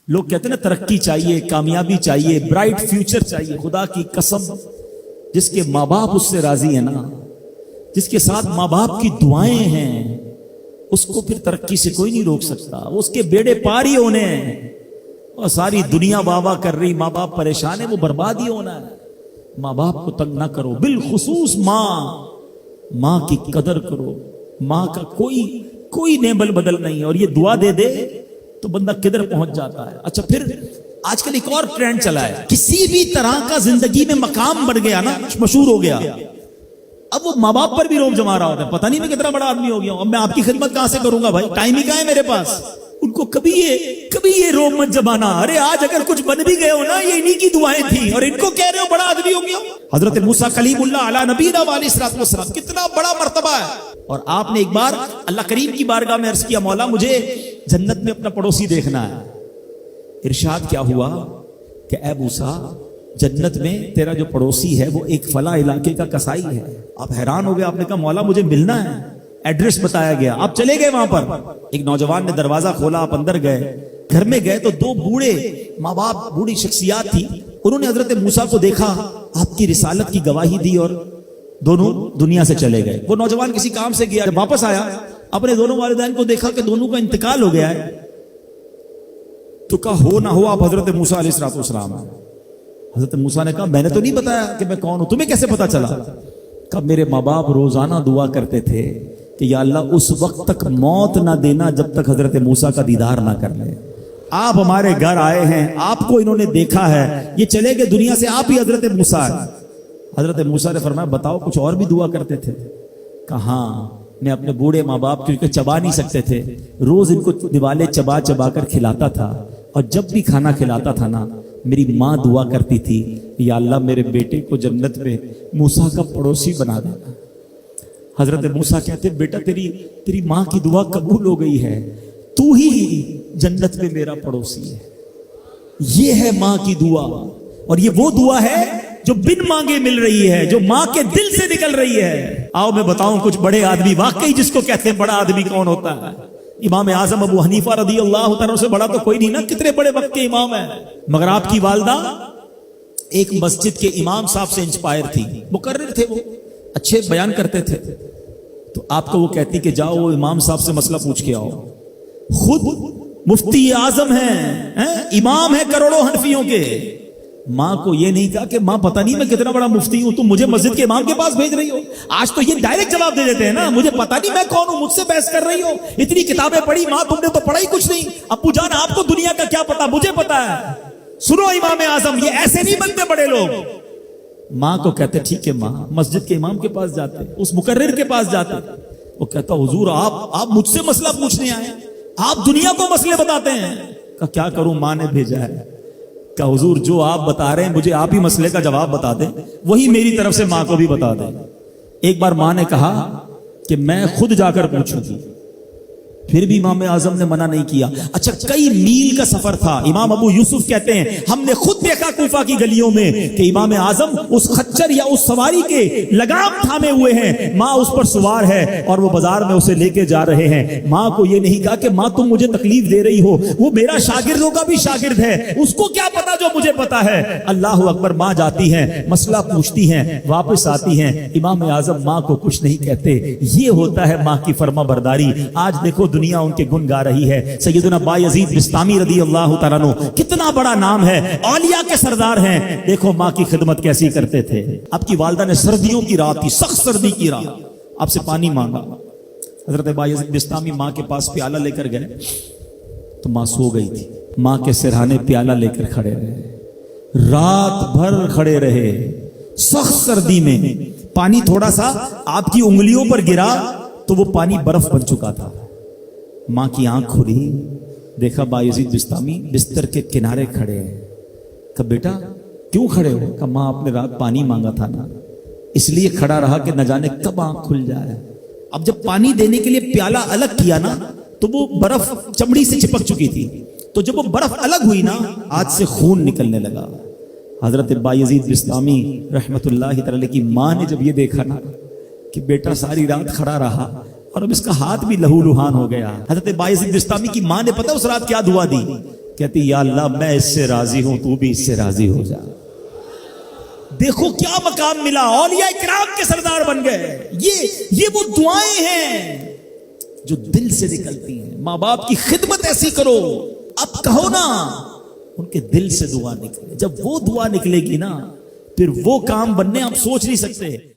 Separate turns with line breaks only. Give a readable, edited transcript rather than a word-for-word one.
لوگ کہتے ہیں نا ترقی چاہیے، کامیابی چاہیے، برائٹ فیوچر چاہیے. خدا کی قسم جس کے ماں باپ اس سے راضی ہیں نا، جس کے ساتھ ماں باپ کی دعائیں ہیں، اس کو پھر ترقی سے کوئی نہیں روک سکتا. اس کے بیڑے پار ہی ہونے ہیں. اور ساری دنیا واہ واہ کر رہی، ماں باپ پریشان ہے، وہ برباد ہی ہونا ہے. ماں باپ کو تنگ نہ کرو، بالخصوص ماں کی قدر کرو. ماں کا کوئی نیبل بدل نہیں ہے. اور یہ دعا دے دے تو بندہ کدھر پہنچ جاتا ہے. اچھا پھر آج کل ایک اور ٹرینڈ چلا ہے، کسی بھی طرح کا زندگی میں مقام بڑھ گیا نا، مشہور ہو گیا، اب وہ ماں باپ پر بھی روب جما رہا ہوتا ہے. پتہ نہیں میں کتنا بڑا آدمی ہو گیا ہوں، اب میں آپ کی خدمت کہاں سے کروں گا بھائی، ٹائم ہی کہاں ہے میرے پاس. ان کو کبھی یہ روب مت جمانا. ارے آج اگر کچھ بن بھی گئے ہو نا، یہ انہی کی دعائیں تھیں، اور ان کو کہہ رہے ہو بڑا آدمی ہو گیا. حضرت موسیٰ کلیم اللہ علی نبینا علیہ الصلوۃ والسلام، کتنا بڑا مرتبہ ہے. اور آپ نے ایک بار اللہ کریم کی بارگاہ میں عرض کیا، مولا مجھے جنت میں اپنا پڑوسی دیکھنا ہے. ارشاد کیا ہوا کہ اے موسیٰ، جنت میں تیرا جو پڑوسی ہے وہ ایک فلاں علاقے کا کسائی ہے. آپ حیران ہو گئے، آپ نے کہا مولا مجھے ملنا ہے. ایڈریس بتایا گیا، آپ چلے گئے وہاں پر. ایک نوجوان نے دروازہ کھولا، آپ اندر گئے. گھر میں گئے تو دو بوڑھے ماں باپ، بوڑھی شخصیات تھی. انہوں نے حضرت موسیٰ کو دیکھا، آپ کی رسالت کی گواہی دی، اور دونوں دنیا سے چلے گئے. وہ نوجوان کسی کام سے گیا، جب واپس آیا اپنے دونوں والدین کو دیکھا کہ دونوں کا انتقال ہو گیا ہے. تو کہا ہو نہ ہو آپ حضرت موسیٰ علیہ الصلوۃ والسلام. حضرت موسیٰ نے کہا میں نے تو نہیں بتایا کہ میں کون ہوں، تمہیں کیسے پتا چلا؟ کہا میرے ماں باپ روزانہ دعا کرتے تھے کہ یا اللہ اس وقت تک موت نہ دینا جب تک حضرت موسیٰ کا دیدار نہ کر لے. آپ ہمارے گھر آئے ہیں، آپ کو انہوں نے دیکھا ہے، یہ چلے گئے دنیا سے، آپ ہی حضرت موسیٰ. حضرت موسیٰ نے فرمایا بتاؤ کچھ اور بھی دعا کرتے تھے؟ کہا ہاں، میں اپنے بوڑھے ماں باپ کیونکہ چبا نہیں سکتے تھے، روز ان کو دیوالے چبا چبا کر کھلاتا تھا. اور جب بھی کھانا کھلاتا تھا نا، میری ماں دعا کرتی تھی یا اللہ میرے بیٹے کو جنت میں موسیٰ کا پڑوسی بنا دینا. حضرت موسیٰ کہتے بیٹا تیری ماں کی دعا قبول ہو گئی ہے، تو ہی جنت میں میرا پڑوسی ہے. یہ ہے ماں کی دعا، اور یہ وہ دعا ہے جو بن مانگے مل رہی ہے، جو ماں کے دل سے نکل رہی ہے. آؤ میں بتاؤں کچھ بڑے آدمی، واقعی جس کو کہتے ہیں بڑا آدمی کون ہوتا ہے. امام اعظم ابو حنیفہ رضی اللہ تعالیٰ سے بڑا تو کوئی نہیں نا، کتنے بڑے وقت کے امام ہیں. مگر آپ کی والدہ ایک مسجد کے امام صاحب سے انسپائر تھی، مقرر تھے، وہ اچھے بیان کرتے تھے. تو آپ کو وہ کہتی کہ جاؤ وہ امام صاحب سے مسئلہ پوچھ کے آؤ. خود مفتی اعظم ہیں، امام ہیں کروڑوں حنفیوں کے. ماں کو یہ نہیں کہا کہ ماں پتہ نہیں میں کتنا بڑا مفتی ہوں، تم مجھے مسجد کے امام کے پاس بھیج رہی ہو. آج تو یہ ڈائریکٹ جواب دے دیتے ہیں نا، مجھے پتہ نہیں میں کون ہوں، مجھ سے بحث کر رہی ہو، اتنی کتابیں پڑھی ماں، تم نے تو پڑھا ہی کچھ نہیں. ابو جان آپ کو دنیا کا کیا پتا، مجھے پتا ہے. سنو امام اعظم، یہ ایسے نہیں بنتے بڑے لوگ. ماں کو کہتے ٹھیک ہے ماں، مسجد کے امام کے پاس جاتے، اس مقرر کے پاس جاتے. وہ کہتا حضور آپ مجھ سے مسئلہ پوچھنے آئے، آپ دنیا کو مسئلے بتاتے ہیں. کہ کیا کروں، ماں نے بھیجا ہے. کہ حضور جو آپ بتا رہے ہیں مجھے آپ ہی مسئلے کا جواب بتا دیں، وہی میری طرف سے ماں کو بھی بتا دیں. ایک بار ماں نے کہا کہ میں خود جا کر پوچھوں گی، پھر بھی امام اعظم نے منع نہیں کیا. اچھا کئی میل کا سفر تھا. امام ابو یوسف کہتے ہیں ہم نے خود دیکھا کوفہ کی گلیوں میں کہ امام اعظم اس خچر یا اس سواری کے لگام تھامے ہوئے ہیں، ماں اس پر سوار ہے اور وہ بازار میں اسے لے کے جا رہے ہیں. ماں کو یہ نہیں کہا کہ ماں تم مجھے تکلیف دے رہی ہو، وہ میرا شاگردوں کا بھی شاگرد ہے، اس کو کیا پتا جو مجھے پتا ہے. اللہ اکبر. ماں جاتی ہیں، مسئلہ پوچھتی ہیں، واپس آتی ہیں. امام اعظم ماں کو کچھ نہیں کہتے. یہ ہوتا ہے ماں کی فرما برداری. آج دیکھو دنیا ان کے گن گا رہی ہے. سیدنا بایزید بستامی رضی اللہ تعالیٰ عنہ، کتنا بڑا نام ہے، اولیاء کے سردار ہیں. دیکھو ماں کی خدمت کیسی کرتے تھے. آپ کی والدہ نے سردیوں کی رات تھی، سخت سردی کی رات، آپ سے پانی مانگا. حضرت بایزید بستامی ماں کے پاس پیالہ لے کر گئے تو ماں سو گئی تھی. ماں کے سرہانے پیالہ لے کر کھڑے رہے، رات بھر کھڑے رہے سخت سردی میں. پانی تھوڑا سا آپ کی انگلیوں پر گرا تو وہ پانی برف بن چکا تھا. ماں کی آنکھ کھلی، دیکھا بایزید بستامی بستر کے کنارے کھڑے ہیں. کہا بیٹا کیوں کھڑے ہو؟ کہا ماں آپ نے رات پانی مانگا تھا نا، اس لیے کھڑا رہا کہ نہ جانے کب آنکھ کھل جائے. اب جب پانی دینے کے لیے پیالہ الگ کیا نا تو وہ برف چمڑی سے چپک چکی تھی، تو جب وہ برف الگ ہوئی نا آج سے خون نکلنے لگا. حضرت بایزید بستامی رحمت اللہ تعالی کی ماں نے جب یہ دیکھا نا کہ بیٹا ساری رات کھڑا رہا اور اب اس کا ہاتھ بھی لہو لہان ہو گیا. حضرت بایزید بستامی کی ماں نے پتہ اس رات کیا دعا دی؟ کہتی یا اللہ میں اس سے راضی ہوں، تو بھی اس سے راضی ہو جا۔ دیکھو کیا مقام ملا، اولیاء کرام کے سردار بن گئے۔ یہ وہ دعائیں ہیں جو دل سے نکلتی ہیں۔ ماں باپ کی خدمت ایسی کرو، اب کہو نا ان کے دل سے دعا نکلے۔ جب وہ دعا نکلے گی نا، پھر وہ کام بننے آپ سوچ نہیں سکتے۔